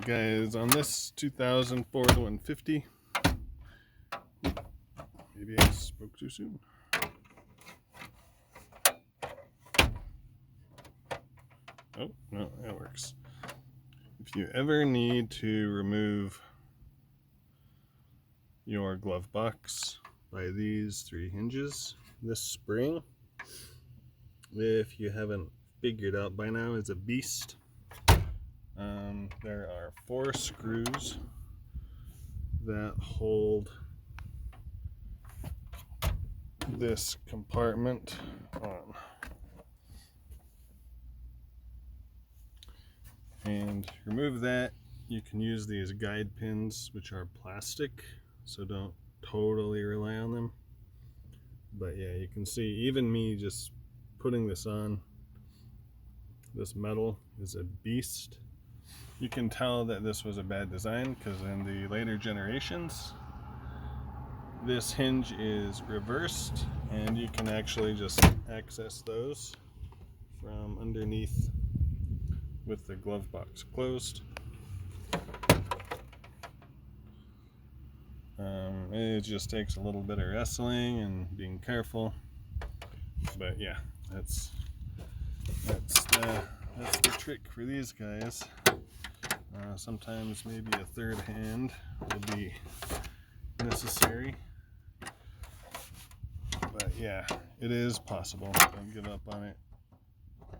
Alright guys, on this 2000 Ford 150, maybe I spoke too soon. Oh, no, that works. If you ever need to remove your glove box by these three hinges, this spring, if you haven't figured out by now, is a beast. There are 4 screws that hold this compartment on. And to remove that, you can use these guide pins, which are plastic, so don't totally rely on them. But yeah, you can see even me just putting this on, this metal is a beast. You can tell that this was a bad design because in the later generations, this hinge is reversed and you can actually just access those from underneath with the glove box closed. It just takes a little bit of wrestling and being careful, but yeah, that's the trick for these guys. Sometimes maybe a third hand will be necessary, but yeah, it is possible. Don't give up on it.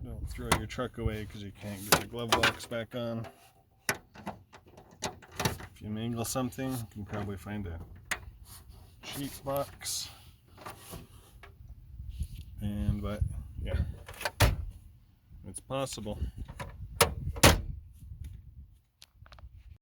Don't throw your truck away because you can't get the glove box back on. If you mangle something, you can probably find a cheap box. But yeah, it's possible.